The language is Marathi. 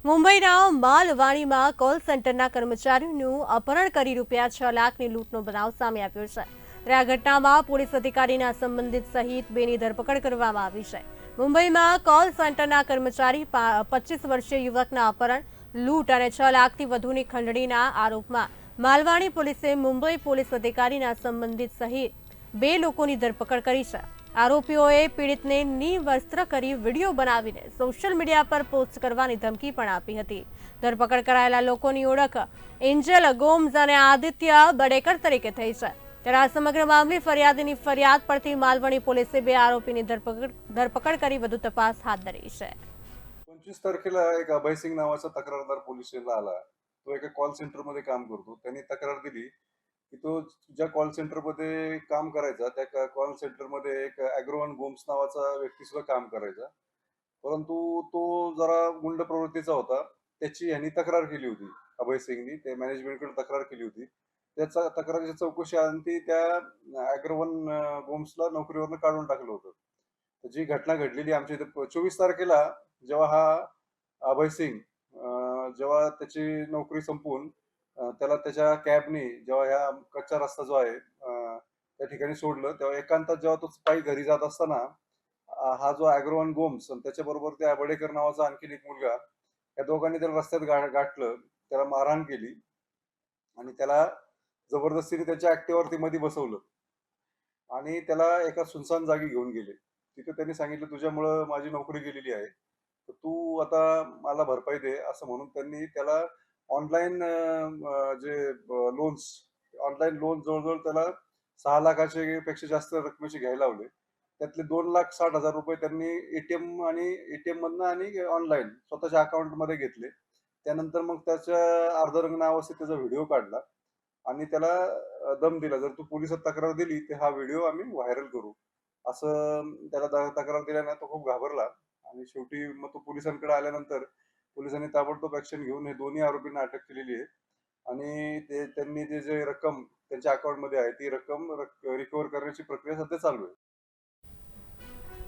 મુંબઈના માલવાણીમાં કોલ સેન્ટરના કર્મચારીનું અપહરણ કરી ₹6 લાખની લૂંટનો બનાવ સામે આવ્યો છે। ત્યારે આ ઘટનામાં પોલીસ અધિકારીના સંબંધિત સહિત બેની ધરપકડ કરવામાં આવી છે। મુંબઈમાં કોલ સેન્ટરના કર્મચારી 25 વર્ષીય યુવકના અપહરણ, લૂંટ અને 6 લાખથી વધુની ખંડણીના આરોપમાં માલવાણી પોલીસે મુંબઈ પોલીસ અધિકારીના સંબંધિત સહિત 2 લોકોની ધરપકડ કરી છે। આરોપીઓએ પીડિતને નિવસ્ત્ર કરી વિડીયો બનાવીને સોશિયલ મીડિયા પર પોસ્ટ કરવાની ધમકી પણ આપી હતી। ધરપકડ કરાયેલા લોકોની ઓળખ એન્જલ ગોમ્સ અને આદિત્ય બડેકર તરીકે થઈ છે। ત્યારે આ સમગ્ર મામલે ફરિયાદીની ફરિયાદ પરથી માલવણી પોલીસે 2 આરોપીની ધરપકડ કરી વધુ તપાસ હાથ ધરી છે। 25 तारखेला एक अभयसिंग नावाचा तक्रारदार पोलीस स्टेशनला आला। तो एका कॉल सेंटरमध्ये काम करतो। त्यांनी तक्रार दिली की तो ज्या कॉल सेंटरमध्ये काम करायचा त्या कॉल सेंटरमध्ये एक ॲग्रोवन गोम्स नावाचा व्यक्ती सुद्धा काम करायचा। परंतु तो जरा गुंड प्रवृत्तीचा होता। त्याची ह्यांनी तक्रार केली होती, अभयसिंगनी ते मॅनेजमेंटकडे तक्रार केली होती। त्याचा तक्रारीची चौकशी अंती त्या ॲग्रोवन गोम्सला नोकरीवरून काढून टाकलं होतं। जी घटना घडलेली आमच्या इथे 24 तारखेला जेव्हा हा अभय सिंग जेव्हा त्याची नोकरी संपवून त्याला त्याच्या कॅबनी जेव्हा ह्या कच्चा रस्ता जो आहे त्या ठिकाणी सोडलं, तेव्हा एकांतात जेव्हा तो पायी घरी जात असताना हा जो ॲग्रोवन गोम्स आणि त्याच्याबरोबर त्या बडेकर नावाचा आणखीन एक मुलगा, या दोघांनी त्याला रस्त्यात गाठलं, त्याला मारहाण केली आणि त्याला जबरदस्तीने त्याच्या ॲक्टिवावरती मध्ये बसवलं आणि त्याला एका सुनसान जागी घेऊन गेले। तिथे त्यांनी सांगितलं, "तुझ्यामुळं माझी नोकरी गेलेली आहे, तर तू आता मला भरपाई दे." असं म्हणून त्यांनी त्याला ऑनलाईन जे लोन्स ऑनलाईन लोन जवळ-जवळ त्याला 6 लाखाचे पेक्षा जास्त रकमेचे घ्यायला लावले। त्यातले ₹2,60,000 त्यांनी आणि एटीएममधनं आणि ऑनलाईन स्वतःच्या अकाउंटमध्ये घेतले। त्यानंतर मग त्याच्या अर्धनग्न अवस्थेत त्याचा व्हिडिओ काढला आणि त्याला दम दिला, "जर तू पोलिसात तक्रार दिली, तर हा व्हिडिओ आम्ही व्हायरल करू." असं त्याला तक्रार दिल्यानं तो खूप घाबरला आणि शेवटी मग तो पोलिसांकडे आल्यानंतर पोलिसांनी ताबडतोब ॲक्शन घेऊन हे दोन्ही आरोपींना अटक केलेली आहे आणि त्यांनी जे रक्कम त्यांच्या अकाउंटमध्ये आहे, ती रक्कम रिकव्हर करण्याची प्रक्रिया सध्या चालू आहे।